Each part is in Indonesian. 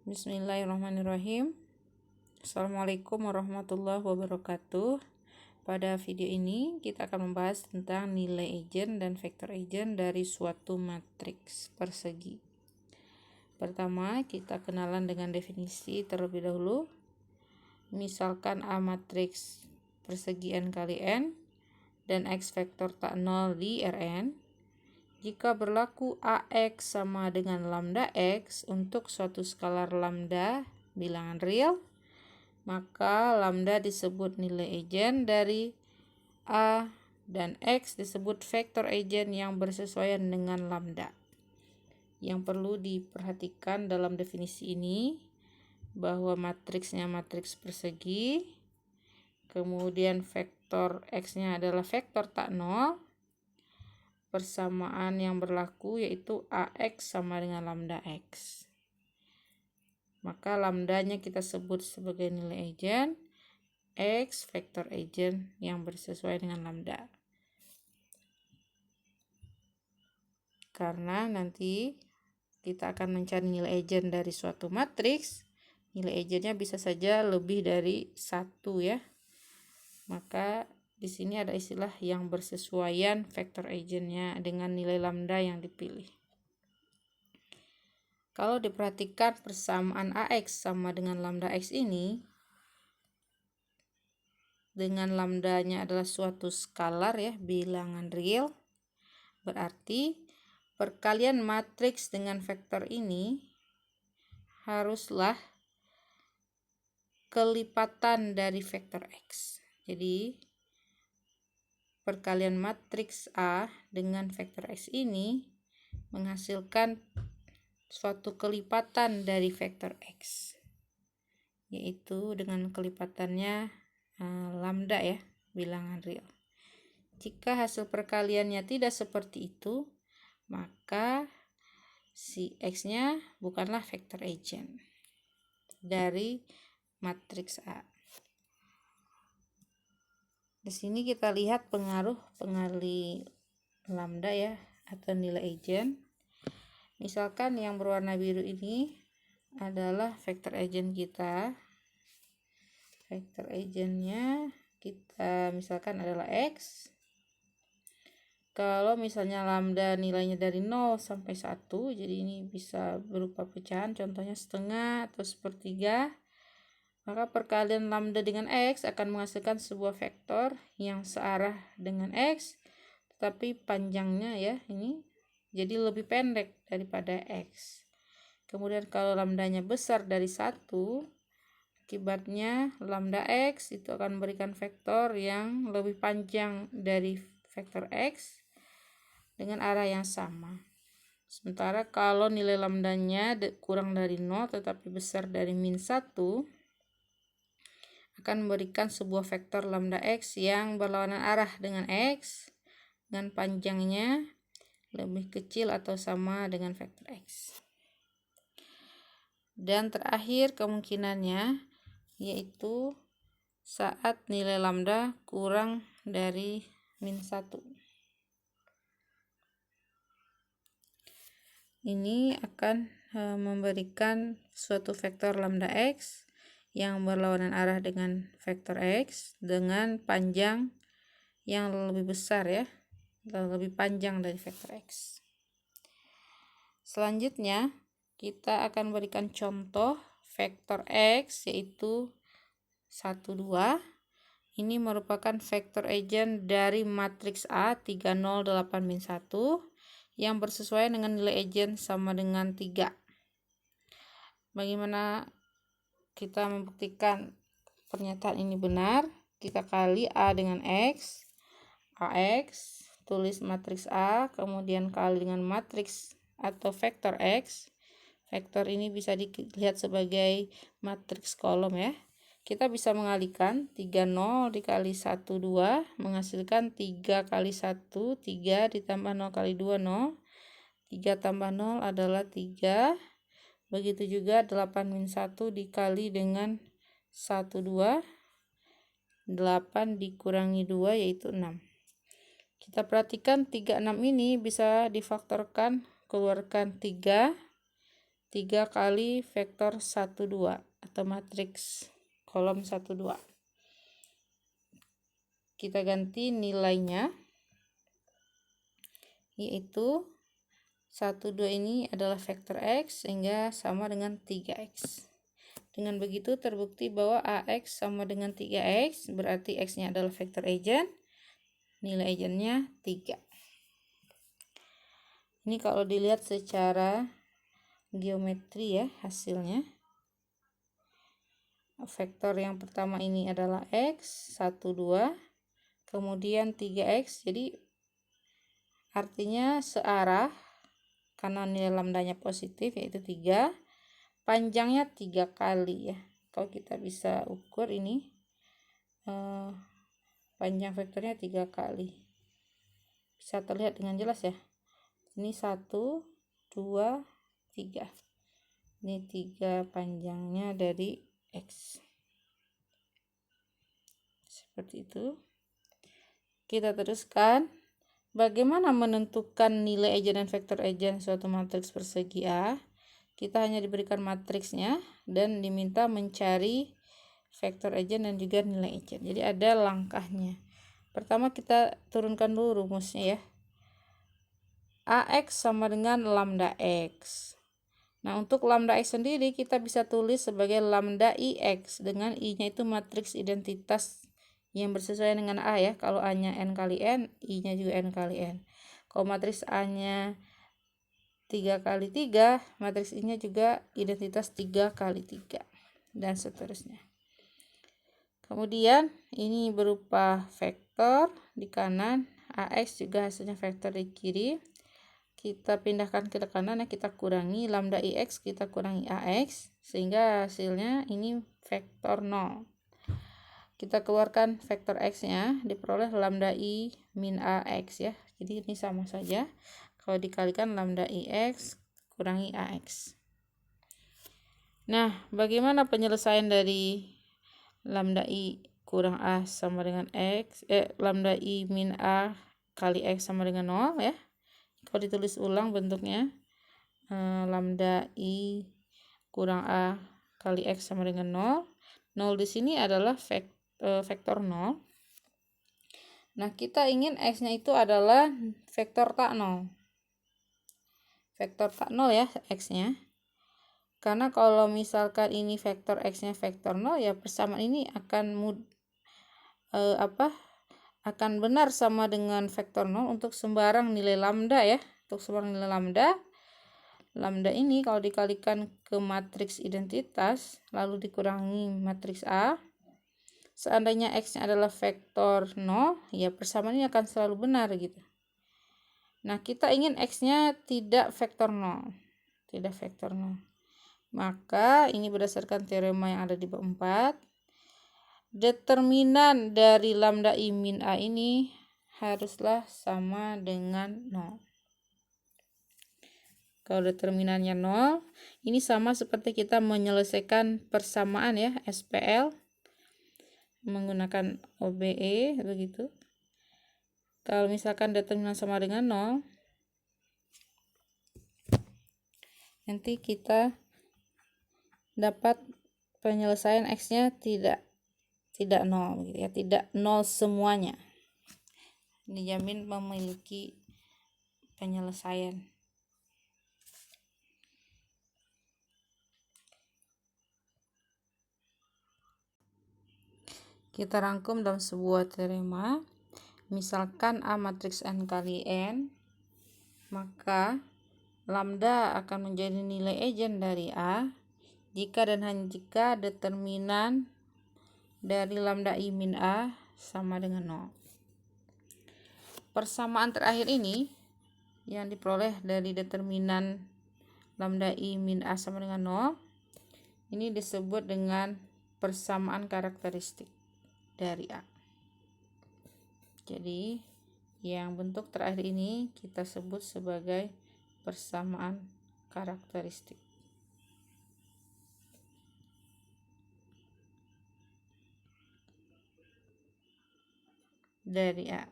Bismillahirrahmanirrahim. Assalamualaikum warahmatullahi wabarakatuh. Pada video ini kita akan membahas tentang nilai eigen dan vektor eigen dari suatu matriks persegi. Pertama, kita kenalan dengan definisi terlebih dahulu. Misalkan A matriks persegi n kali n dan X vektor tak nol di Rn. Jika berlaku AX sama dengan lambda X untuk suatu skalar lambda bilangan real, maka lambda disebut nilai eigen dari A dan X disebut vektor eigen yang bersesuaian dengan lambda. Yang perlu diperhatikan dalam definisi ini bahwa matriksnya matriks persegi, kemudian vektor X-nya adalah vektor tak nol. Persamaan yang berlaku yaitu AX sama dengan lambda X. Maka lambdanya kita sebut sebagai nilai eigen, X vektor eigen yang bersesuaian dengan lambda. Karena nanti kita akan mencari nilai eigen dari suatu matriks, nilai eigennya bisa saja lebih dari 1 ya. Maka di sini ada istilah yang bersesuaian vektor eigennya dengan nilai lambda yang dipilih. Kalau diperhatikan persamaan AX sama dengan lambda X ini, dengan lambdanya adalah suatu skalar ya, bilangan real, berarti perkalian matriks dengan vektor ini haruslah kelipatan dari vektor X. Jadi perkalian matriks A dengan vektor X ini menghasilkan suatu kelipatan dari vektor X, yaitu dengan kelipatannya lambda ya, bilangan real. Jika hasil perkaliannya tidak seperti itu, maka si X-nya bukanlah vektor eigen dari matriks A. Di sini kita lihat pengaruh pengali lambda ya, atau nilai eigen. Misalkan yang berwarna biru ini adalah vektor eigen kita. Vektor eigennya kita misalkan adalah X. Kalau misalnya lambda nilainya dari 0 sampai 1, jadi ini bisa berupa pecahan, contohnya setengah atau sepertiga. Maka perkalian lambda dengan X akan menghasilkan sebuah vektor yang searah dengan X, tetapi panjangnya ya ini jadi lebih pendek daripada X. Kemudian kalau lambdanya besar dari 1, akibatnya lambda X itu akan memberikan vektor yang lebih panjang dari vektor X dengan arah yang sama. Sementara kalau nilai lambdanya kurang dari 0 tetapi besar dari min 1, akan memberikan sebuah vektor lambda X yang berlawanan arah dengan X dengan panjangnya lebih kecil atau sama dengan vektor X. Dan terakhir kemungkinannya yaitu saat nilai lambda kurang dari min 1. Ini akan memberikan suatu vektor lambda X yang berlawanan arah dengan vektor X dengan panjang yang lebih besar ya, lebih panjang dari vektor X. Selanjutnya kita akan berikan contoh vektor X yaitu 1, 2. Ini merupakan vektor eigen dari matriks A 3, 0, 8, min 1 yang bersesuaian dengan nilai eigen sama dengan 3. Bagaimana kita membuktikan pernyataan ini benar? Kita kali A dengan X, AX, tulis matriks A, kemudian kali dengan matriks atau vektor X. Vektor ini bisa dilihat sebagai matriks kolom ya. Kita bisa mengalihkan 3, 0 dikali 1, 2 menghasilkan 3 kali 1, 3 ditambah 0 kali 2, 0. 3 tambah 0 adalah 3. Begitu juga 8 min 1 dikali dengan 1, 2. 8 dikurangi 2 yaitu 6. Kita perhatikan 3, 6 ini bisa difaktorkan, keluarkan 3. 3 kali vektor 1, 2 atau matriks kolom 1, 2. Kita ganti nilainya, yaitu 1, 2 ini adalah vektor X sehingga sama dengan 3X. Dengan begitu terbukti bahwa AX sama dengan 3X, berarti X-nya adalah vektor eigen, nilai eigennya 3. Ini kalau dilihat secara geometri ya hasilnya. Vektor yang pertama ini adalah X, 1, 2, kemudian 3X, jadi artinya searah karena nilai lambdanya positif yaitu 3. Panjangnya 3 kali ya. Kalau kita bisa ukur ini panjang vektornya 3 kali. Bisa terlihat dengan jelas ya. Ini 1, 2, 3. Ini 3 panjangnya dari X. Seperti itu. Kita teruskan. Bagaimana menentukan nilai eigen dan vektor eigen suatu matriks persegi A? Kita hanya diberikan matriksnya dan diminta mencari vektor eigen dan juga nilai eigen. Jadi ada langkahnya. Pertama kita turunkan dulu rumusnya ya. AX sama dengan lambda X. Nah, untuk lambda X sendiri kita bisa tulis sebagai lambda IX dengan I-nya itu matriks identitas yang bersesuaian dengan A ya. Kalau A-nya N kali N, I-nya juga N kali N. Kalau matriks A-nya 3 kali 3, matriks I-nya juga identitas 3 kali 3 dan seterusnya. Kemudian ini berupa vektor di kanan, AX juga hasilnya vektor di kiri. Kita pindahkan ke kanan, kita kurangi lambda IX, kita kurangi AX sehingga hasilnya ini vektor 0. Kita keluarkan vektor X-nya, diperoleh lambda I min AX ya. Jadi ini sama saja. Kalau dikalikan lambda IX kurangi AX. Nah, bagaimana penyelesaian dari lambda I kurang A sama dengan X, lambda I min A kali X sama dengan 0 ya. Kalau ditulis ulang bentuknya, lambda I kurang A kali X sama dengan 0. 0 di sini adalah vektor 0. Nah, kita ingin X-nya itu adalah vektor tak 0. Vektor tak 0 ya X-nya. Karena kalau misalkan ini vektor X-nya vektor 0 ya persamaan ini akan akan benar sama dengan vektor 0 untuk sembarang nilai lambda ya. Untuk sembarang nilai lambda ini kalau dikalikan ke matriks identitas lalu dikurangi matriks A, seandainya X-nya adalah vektor 0 ya persamaan ini akan selalu benar gitu. Nah, kita ingin X-nya tidak vektor 0. Tidak vektor 0. Maka ini berdasarkan teorema yang ada di bab 4. Determinan dari lambda I min A ini haruslah sama dengan 0. Kalau determinannya 0, ini sama seperti kita menyelesaikan persamaan ya, SPL menggunakan OBE begitu. Kalau misalkan determinan sama dengan 0, nanti kita dapat penyelesaian X-nya tidak 0 gitu ya, tidak 0 semuanya. Dijamin memiliki penyelesaian. Kita rangkum dalam sebuah teorema. Misalkan A matriks N kali N, maka lambda akan menjadi nilai eigen dari A jika dan hanya jika determinan dari lambda I min A sama dengan 0. Persamaan terakhir ini yang diperoleh dari determinan lambda I min A sama dengan 0, ini disebut dengan persamaan karakteristik dari A. Jadi yang bentuk terakhir ini kita sebut sebagai persamaan karakteristik dari A.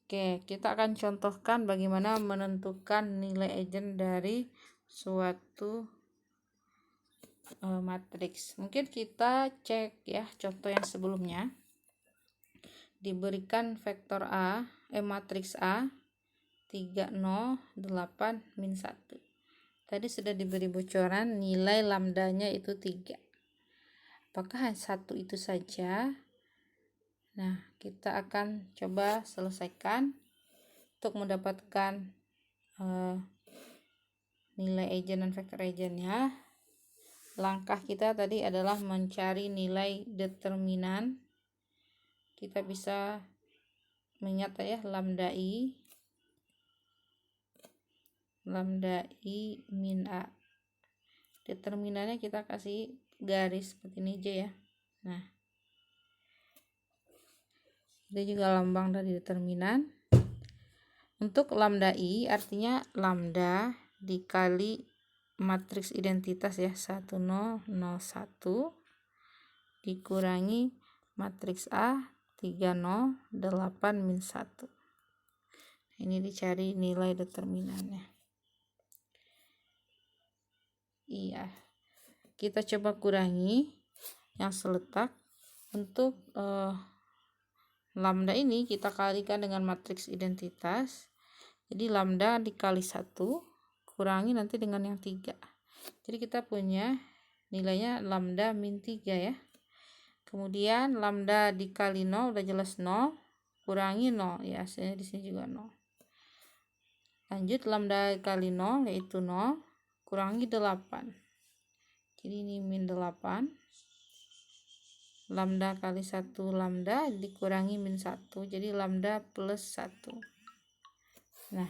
Oke, kita akan contohkan bagaimana menentukan nilai eigen dari suatu matriks. Mungkin kita cek ya contoh yang sebelumnya. Diberikan vektor matriks A 3 0 8 min 1. Tadi sudah diberi bocoran nilai lambdanya itu 3. Apakah hanya 1 itu saja? Nah, kita akan coba selesaikan untuk mendapatkan nilai eigen dan vektor eigennya. Langkah kita tadi adalah mencari nilai determinan. Kita bisa mengingat ya lambda i min a. Determinannya kita kasih garis seperti ini aja ya. Nah, itu juga lambang dari determinan. Untuk lambda i artinya lambda dikali matriks identitas ya 1 0 0 1 dikurangi matriks A 3 0 8 min 1. Ini dicari nilai determinannya. Iya, kita coba kurangi yang seletak. Untuk lambda ini kita kalikan dengan matriks identitas. Jadi lambda dikali 1 kurangi nanti dengan yang 3. Jadi kita punya nilainya lambda min 3 ya. Kemudian lambda dikali 0 udah jelas 0, kurangi 0 ya, hasilnya di sini juga 0. Lanjut lambda kali 0 yaitu 0 kurangi 8. Jadi ini min 8. Lambda kali 1 lambda dikurangi min 1. Jadi lambda plus 1. Nah,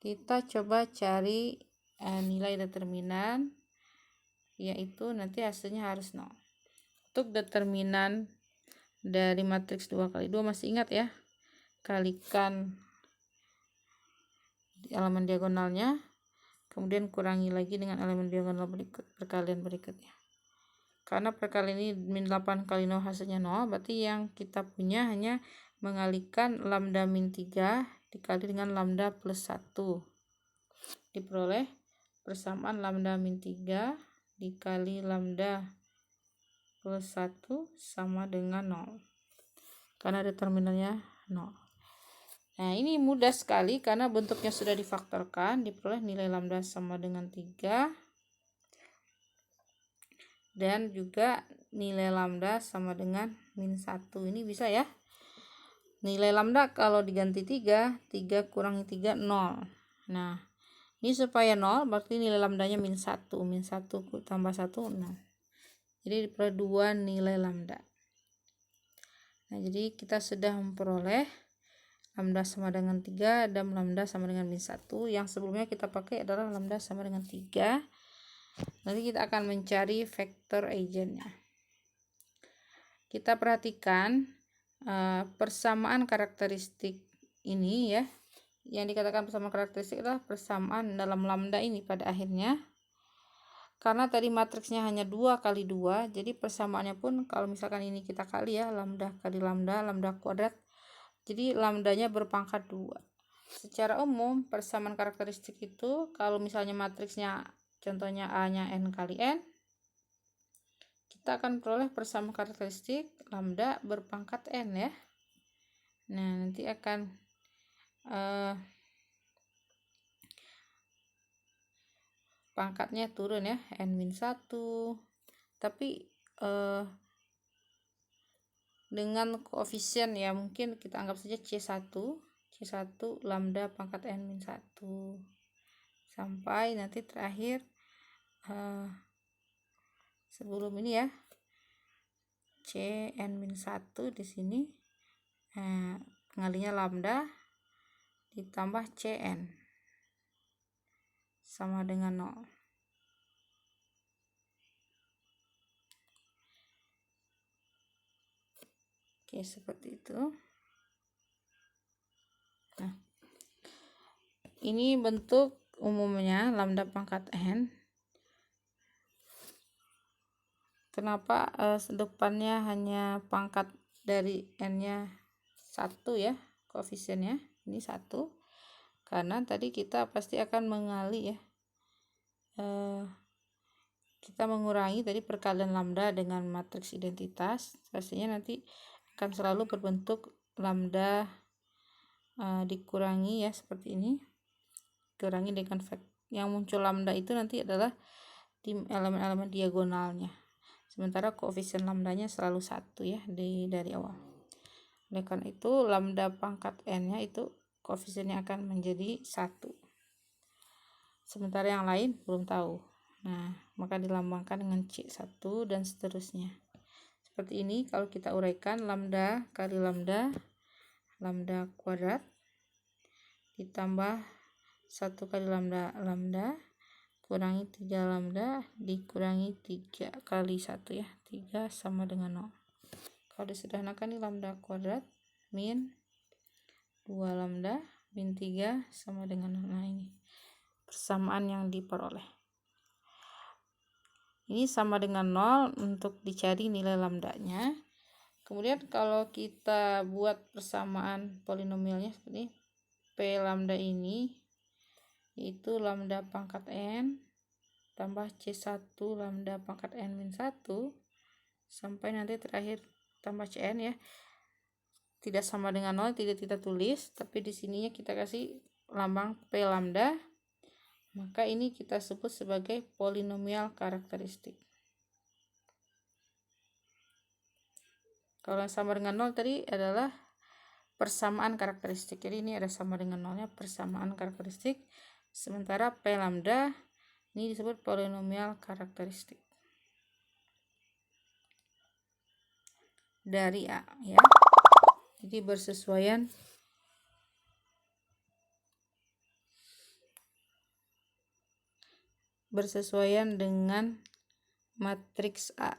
kita coba cari nilai determinan, yaitu nanti hasilnya harus 0. Untuk determinan dari matriks 2 kali 2 masih ingat ya, kalikan elemen diagonalnya, kemudian kurangi lagi dengan elemen diagonal perkalian berikutnya. Karena perkalian ini min 8 kali 0 hasilnya 0, berarti yang kita punya hanya mengalikan lambda min 3 dikali dengan lambda plus 1. Diperoleh persamaan lambda min 3 dikali lambda plus 1 sama dengan 0. Karena determinannya 0. Nah, ini mudah sekali karena bentuknya sudah difaktorkan. Diperoleh nilai lambda sama dengan 3. Dan juga nilai lambda sama dengan min 1. Ini bisa ya. Nilai lambda kalau diganti 3, 3 kurangi 3, 0. Nah, ini supaya 0 berarti nilai lambdanya min 1. Min 1 tambah 1, 0. Jadi diperoleh 2 nilai lambda. Nah, jadi kita sudah memperoleh lambda sama dengan 3 dan lambda sama dengan min 1. Yang sebelumnya kita pakai adalah lambda sama dengan 3. Nanti kita akan mencari vektor eigennya. Kita perhatikan persamaan karakteristik ini ya. Yang dikatakan persamaan karakteristik adalah persamaan dalam lambda ini pada akhirnya. Karena tadi matriksnya hanya 2 kali 2, jadi persamaannya pun kalau misalkan ini kita kali ya, lambda kali lambda, lambda kuadrat, jadi lambdanya berpangkat 2. Secara umum persamaan karakteristik itu kalau misalnya matriksnya contohnya A-nya n kali n, kita akan peroleh persamaan karakteristik lambda berpangkat n ya. Nah, nanti akan pangkatnya turun ya, n-1. Tapi dengan koefisien ya mungkin kita anggap saja C1 lambda pangkat n-1 sampai nanti terakhir sebelum ini ya Cn-1 di sini pengalinya lambda ditambah Cn sama dengan 0. Oke, seperti itu. Nah, ini bentuk umumnya lambda pangkat n. Kenapa depannya hanya pangkat dari n-nya 1 ya, koefisiennya ini 1? Karena tadi kita pasti akan mengali ya, kita mengurangi tadi perkalian lambda dengan matriks identitas, hasilnya nanti akan selalu berbentuk lambda dikurangi ya, seperti ini, kurangi dengan yang muncul lambda itu nanti adalah di elemen-elemen diagonalnya, sementara koefisien lambdanya selalu 1 ya dari awal. Oleh karena itu lambda pangkat n nya itu koefisiennya akan menjadi 1, sementara yang lain belum tahu. Nah, maka dilambangkan dengan C1 dan seterusnya. Seperti ini kalau kita uraikan, lambda kali lambda, lambda kuadrat, ditambah 1 kali lambda, lambda, kurangi 3 lambda, dikurangi 3 kali 1 ya, 3 sama dengan 0. Kalau disederhanakan ini lambda kuadrat min 2 lambda min 3 sama dengan 0. Nah, ini persamaan yang diperoleh. Ini sama dengan 0 untuk dicari nilai lambdanya. Kemudian kalau kita buat persamaan polinomialnya seperti P lambda ini yaitu lambda pangkat n tambah C1 lambda pangkat n min 1 sampai nanti terakhir tambah Cn ya. Tidak sama dengan 0 tidak kita tulis, tapi di sininya kita kasih lambang P lambda. Maka ini kita sebut sebagai polinomial karakteristik. Kalau yang sama dengan 0 tadi adalah persamaan karakteristik. Jadi ini ada sama dengan 0-nya, persamaan karakteristik. Sementara P lambda ini disebut polinomial karakteristik dari A ya. Jadi bersesuaian dengan matriks A.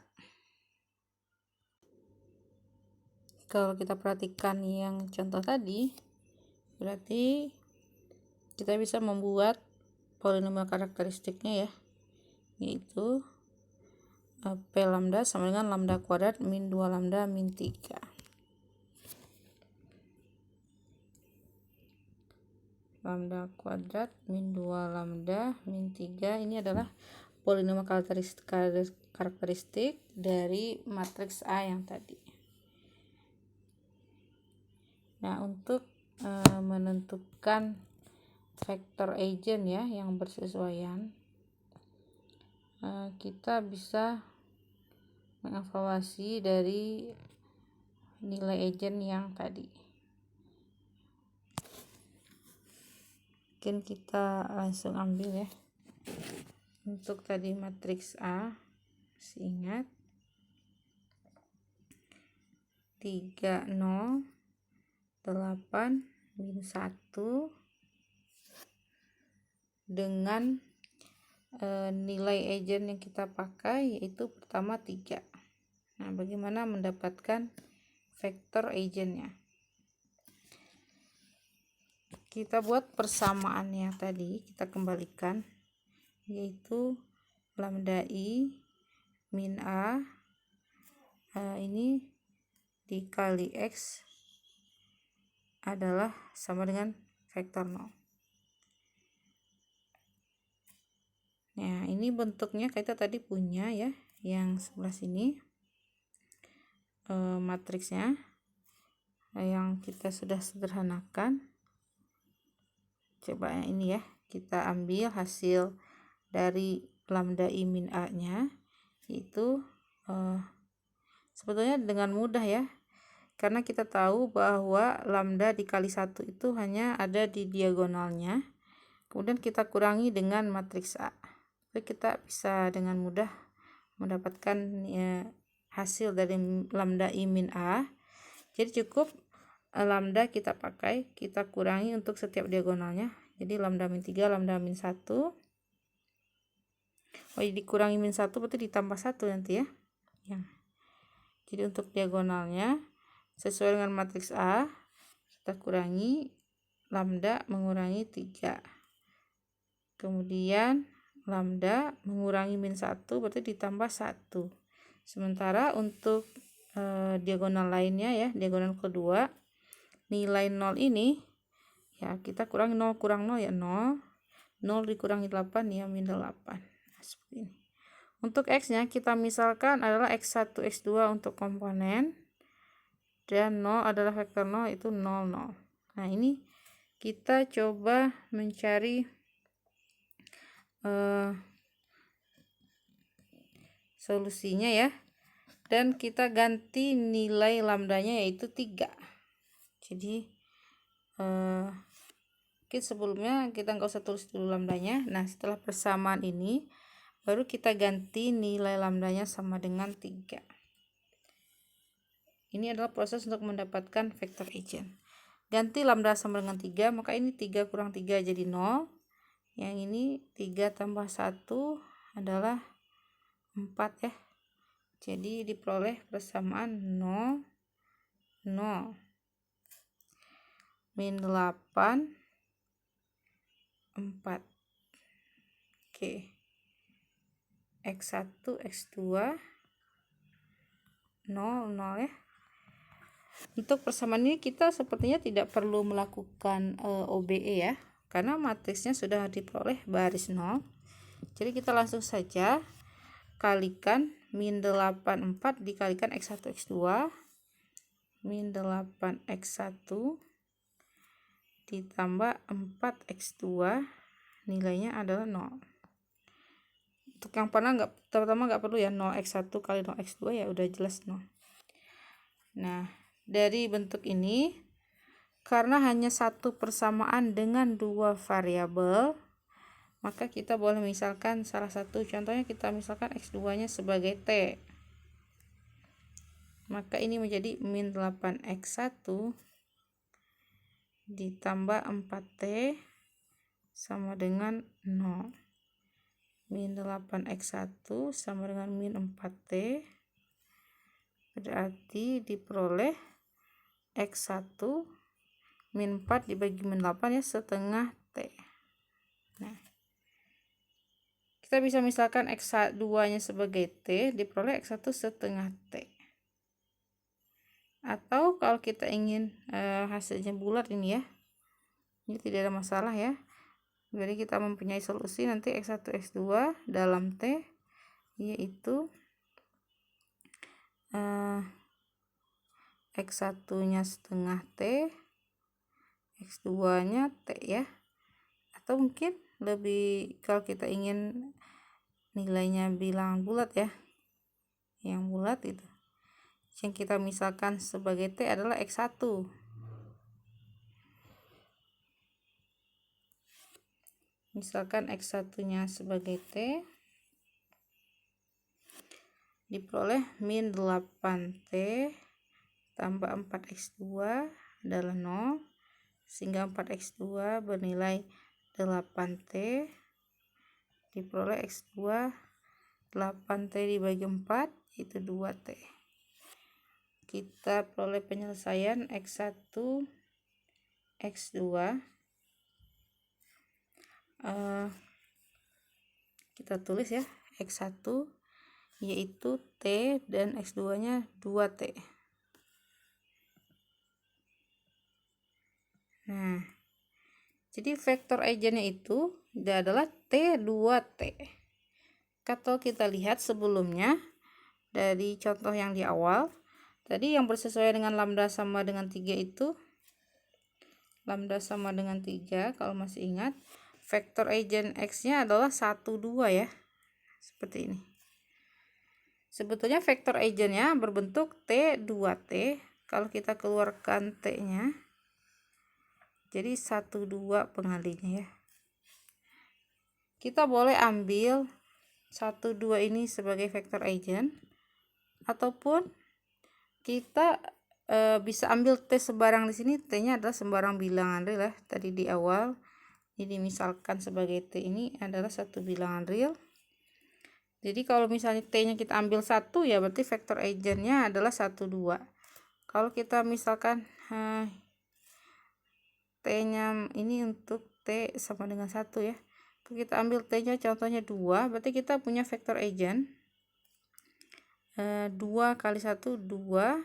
Kalau kita perhatikan yang contoh tadi, berarti kita bisa membuat polinomial karakteristiknya ya, yaitu P lambda sama dengan lambda kuadrat min 2 lambda min 3. Lambda kuadrat min 2 lambda min 3 ini adalah polinomial karakteristik dari matriks A yang tadi. Nah, untuk menentukan vektor eigen ya yang bersesuaian, kita bisa mengevaluasi dari nilai eigen yang tadi. Mungkin kita langsung ambil ya. Untuk tadi matriks A, masih ingat 3 0 8 min 1 dengan nilai eigen yang kita pakai yaitu pertama 3. Nah, bagaimana mendapatkan vektor eigennya? Kita buat persamaannya tadi, kita kembalikan, yaitu lambda i min a ini dikali x adalah sama dengan vektor 0. Nah, ini bentuknya kita tadi punya ya, yang sebelah sini matriksnya yang kita sudah sederhanakan. Coba yang ini ya, kita ambil hasil dari lambda i min a nya, yaitu sebetulnya dengan mudah ya, karena kita tahu bahwa lambda dikali 1 itu hanya ada di diagonalnya, kemudian kita kurangi dengan matriks A. Jadi kita bisa dengan mudah mendapatkan hasil dari lambda i min a. Jadi cukup lambda kita pakai, kita kurangi untuk setiap diagonalnya. Jadi lambda min 3, lambda min 1. Dikurangi min 1 berarti ditambah 1 nanti ya. Jadi untuk diagonalnya sesuai dengan matriks A, kita kurangi lambda mengurangi 3. Kemudian lambda mengurangi min 1 berarti ditambah 1. Sementara untuk diagonal lainnya ya, diagonal kedua, nilai 0 ini ya kita kurangi 0 kurang 0 ya 0. 0 dikurangi 8 ya min 8. Nah, seperti ini. Untuk X-nya kita misalkan adalah X1, X2 untuk komponen, dan 0 adalah vektor 0, itu 0, 0. Nah, ini kita coba mencari solusinya ya. Dan kita ganti nilai lambdanya yaitu 3. Jadi sebelumnya kita nggak usah tulis dulu lambdanya. Nah, setelah persamaan ini baru kita ganti nilai lambdanya sama dengan 3. Ini adalah proses untuk mendapatkan vektor eigen. Ganti lambda sama dengan 3, maka ini 3 kurang 3 jadi 0. Yang ini 3 tambah 1 adalah 4 ya. Jadi diperoleh persamaan 0, 0. Min 8, 4. Oke. X1, X2, 0, 0 ya. Untuk persamaan ini kita sepertinya tidak perlu melakukan OBE ya, karena matriksnya sudah diperoleh baris 0. Jadi kita langsung saja kalikan min 8, 4 dikalikan X1, X2, min 8 X1 ditambah 4 X2, nilainya adalah 0. Untuk yang pertama nggak perlu ya, 0x1 kali 0x2 ya udah jelas 0. Nah, dari bentuk ini karena hanya satu persamaan dengan dua variabel, maka kita boleh misalkan salah satu, contohnya kita misalkan x2 nya sebagai t, maka ini menjadi min 8x1 ditambah 4t sama dengan 0. Min 8x1 sama dengan min 4t, berarti diperoleh x1 min 4 dibagi min 8 ya, setengah t. Nah, kita bisa misalkan x2 nya sebagai t, diperoleh x1 setengah t. Atau kalau kita ingin hasilnya bulat ini ya, ini tidak ada masalah ya. Jadi kita mempunyai solusi nanti X1, X2 dalam T, yaitu X1 nya setengah T, X2 nya T ya. Atau mungkin lebih, kalau kita ingin nilainya bilangan bulat ya, yang bulat itu, yang kita misalkan sebagai T adalah X1. Misalkan X1 nya sebagai T, diperoleh min 8T tambah 4x2 adalah 0, sehingga 4x2 bernilai 8T, diperoleh x2 8T dibagi 4 itu 2T. Kita peroleh penyelesaian x1 x2, kita tulis ya, x1 yaitu T dan x2 nya 2T. Nah, jadi vektor eigennya itu adalah T 2T. Kalau kita lihat sebelumnya dari contoh yang di awal tadi, yang bersesuaian dengan lambda sama dengan 3 itu, lambda sama dengan 3, kalau masih ingat, vektor eigen X nya adalah 1, 2 ya, seperti ini. Sebetulnya vektor eigennya berbentuk T 2T, kalau kita keluarkan T nya jadi 1, 2 pengalinya ya. Kita boleh ambil 1, 2 ini sebagai vektor eigen, ataupun kita bisa ambil T sebarang di sini. T nya adalah sembarang bilangan real ya, tadi di awal. Jadi misalkan sebagai T ini adalah satu bilangan real. Jadi kalau misalnya T nya kita ambil 1 ya, berarti vektor eigennya adalah 1, 2. Kalau kita misalkan T nya ini untuk T sama dengan 1 ya, kita ambil T nya contohnya 2, berarti kita punya vektor eigen 2 kali 1, 2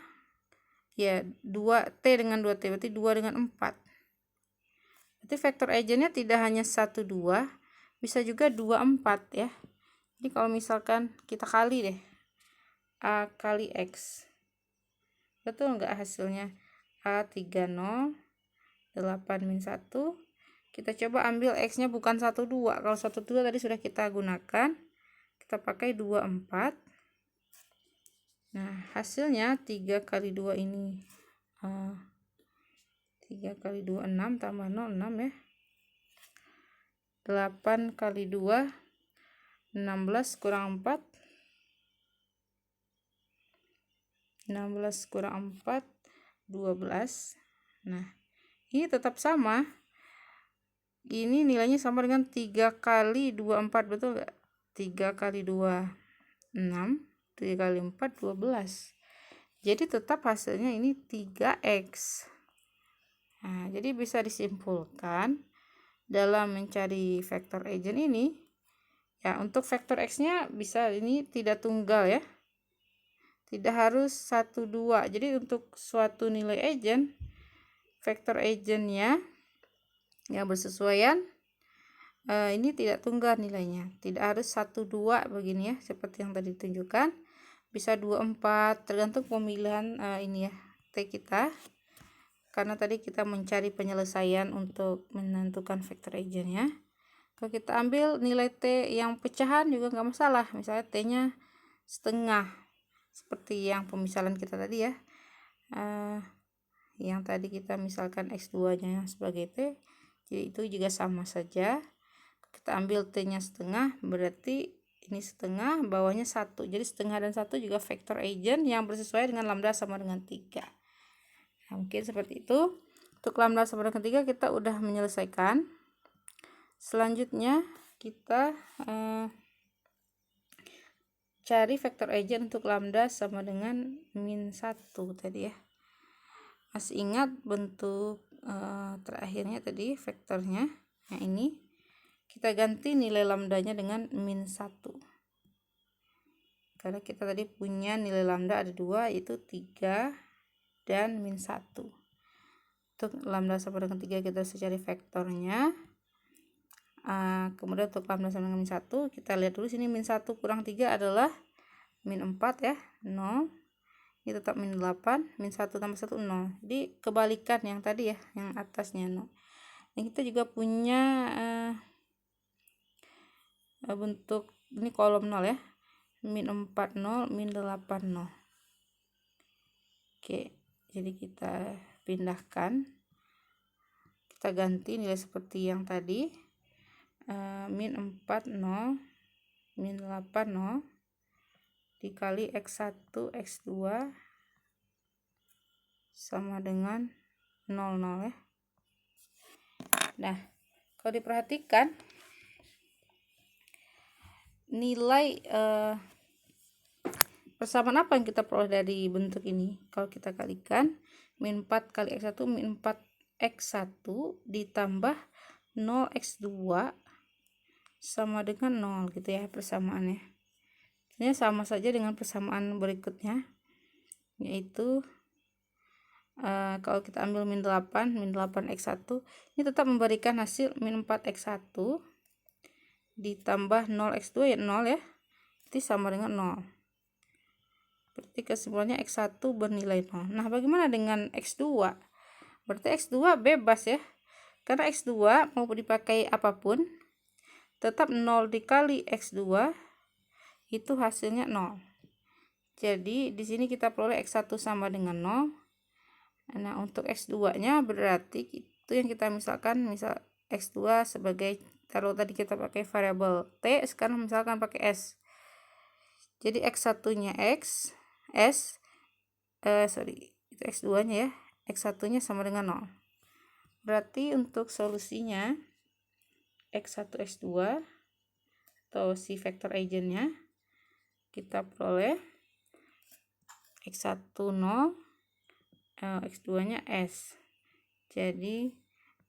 ya, 2T dengan 2T berarti 2 dengan 4. Berarti vektor eigennya tidak hanya 1, 2, bisa juga 24 ya. Jadi kalau misalkan kita kali deh A kali X, betul nggak hasilnya? A 30, 8 min 1. Kita coba ambil X nya bukan 12. Kalau 12 tadi sudah kita gunakan, kita pakai 24. Nah hasilnya 3 kali 2 ini 3 kali 2 6 tambah 0 6 ya. 8 kali 2 16 kurang 4, 16 kurang 4 12. Nah ini tetap sama, ini nilainya sama dengan 3 kali 2 4, betul nggak? 3 kali 2 6, 3 kali 4 12. Jadi tetap hasilnya ini 3x. Nah jadi bisa disimpulkan dalam mencari vektor eigen ini ya, untuk vektor x nya bisa ini tidak tunggal ya, tidak harus 1 2. Jadi untuk suatu nilai eigen, vektor eigennya yang bersesuaian ini tidak tunggal nilainya, tidak harus 1 2 begini ya, seperti yang tadi ditunjukkan, bisa 2 4, tergantung pemilihan ini ya T kita, karena tadi kita mencari penyelesaian untuk menentukan vektor eigennya. Kalau kita ambil nilai T yang pecahan juga nggak masalah, misalnya T nya setengah seperti yang pemisalan kita tadi ya, yang tadi kita misalkan X2 nya sebagai T, jadi itu juga sama saja. Kita ambil T nya setengah, berarti ini setengah, bawahnya 1, jadi setengah dan 1 juga vektor eigen yang bersesuaian dengan lambda sama dengan 3. Nah, mungkin seperti itu. Untuk lambda sama dengan 3 kita udah menyelesaikan. Selanjutnya kita cari vektor eigen untuk lambda sama dengan min 1 tadi ya. Masih ingat bentuk terakhirnya tadi vektornya? Nah ini kita ganti nilai lambdanya dengan min 1, karena kita tadi punya nilai lambda ada 2, yaitu 3 dan min 1. Untuk lambda sama dengan 3 kita bisa cari vektornya. Kemudian untuk lambda sama dengan min 1, kita lihat dulu sini, min 1 kurang 3 adalah min 4 ya, 0. Ini tetap min 8, min 1 tambah 1 0. Jadi kebalikan yang tadi ya, yang atasnya 0. Nah, kita juga punya bentuk ini kolom 0 ya, min 4 0, min 8 0. Oke, jadi kita pindahkan, kita ganti nilai seperti yang tadi, min 4 0, min 8 0 dikali X1 X2 sama dengan 0 0 ya. Nah kalau diperhatikan nilai persamaan apa yang kita peroleh dari bentuk ini? Kalau kita kalikan, min 4 kali X1 min 4 X1 ditambah 0 X2 sama dengan 0 gitu ya persamaannya. Ini sama saja dengan persamaan berikutnya, yaitu kalau kita ambil min 8 X1, ini tetap memberikan hasil min 4 X1 ditambah 0 X2 ya 0 ya, itu sama dengan 0. Berarti kesimpulannya X1 bernilai 0. Nah bagaimana dengan X2? Berarti X2 bebas ya, karena X2 mau dipakai apapun tetap 0 dikali X2 itu hasilnya 0. Jadi di sini kita peroleh X1 sama dengan 0. Nah untuk X2 nya berarti itu yang kita misalkan, misal X2 sebagai, kalau tadi kita pakai variabel T, sekarang misalkan pakai S. Jadi X1 nya X, S, itu X2 nya ya, X1 nya sama dengan 0. Berarti untuk solusinya X1 X2 atau si vektor eigennya kita peroleh X1 0, X2 nya S, jadi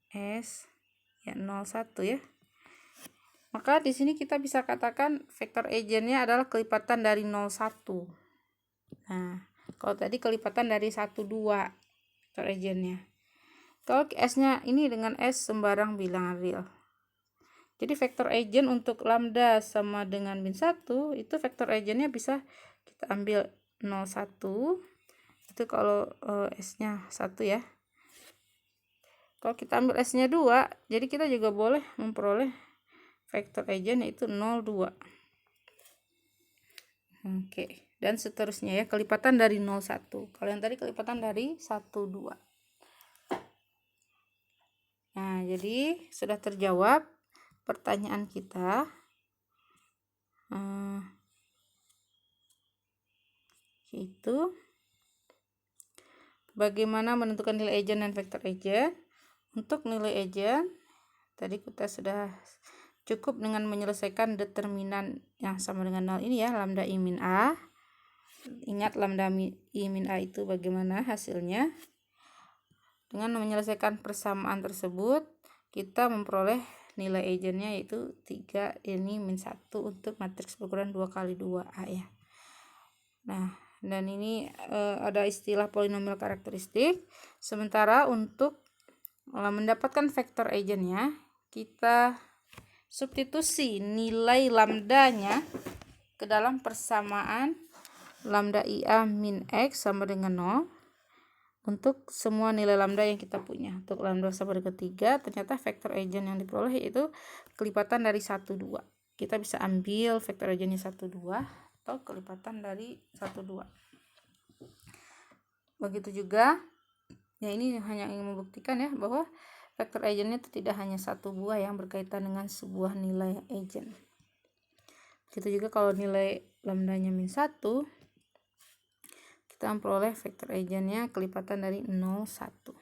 S ya 0 1 ya. Maka di sini kita bisa katakan vektor eigennya adalah kelipatan dari 0 1. Nah kalau tadi kelipatan dari 1 2 vektor eigennya. Kalau S nya ini dengan S sembarang bilangan real, Jadi vektor eigen untuk lambda sama dengan min 1 itu vektor eigennya bisa kita ambil 0,1 itu kalau S-nya 1 ya. Kalau kita ambil S-nya 2, jadi kita juga boleh memperoleh vektor eigen yaitu 0,2. Oke, dan seterusnya ya, kelipatan dari 0,1. Kalau yang tadi kelipatan dari 1, 2. Nah, jadi sudah terjawab pertanyaan kita. Itu bagaimana menentukan nilai eigen dan vektor eigen. Untuk nilai eigen tadi kita sudah cukup dengan menyelesaikan determinan yang sama dengan 0 ini ya, lambda I min A. Ingat lambda I min A itu bagaimana hasilnya. Dengan menyelesaikan persamaan tersebut kita memperoleh nilai eigennya yaitu 3 ini min 1 untuk matriks berukuran 2 kali 2A ya. Nah, dan ini ada istilah polinomial karakteristik. Sementara untuk mendapatkan vektor eigennya, kita substitusi nilai lambdanya ke dalam persamaan lambda IA min X sama dengan 0 untuk semua nilai lambda yang kita punya. Untuk lambda sama dengan 3, ternyata vektor eigen yang diperoleh itu kelipatan dari 1, 2. Kita bisa ambil vektor eigennya 1, 2 atau kelipatan dari 1, 2. Begitu juga, ya ini hanya ingin membuktikan ya bahwa vektor eigennya itu tidak hanya satu buah yang berkaitan dengan sebuah nilai eigen. Begitu juga kalau nilai lambdanya min 1, kita memperoleh vektor eigennya kelipatan dari 0, 1.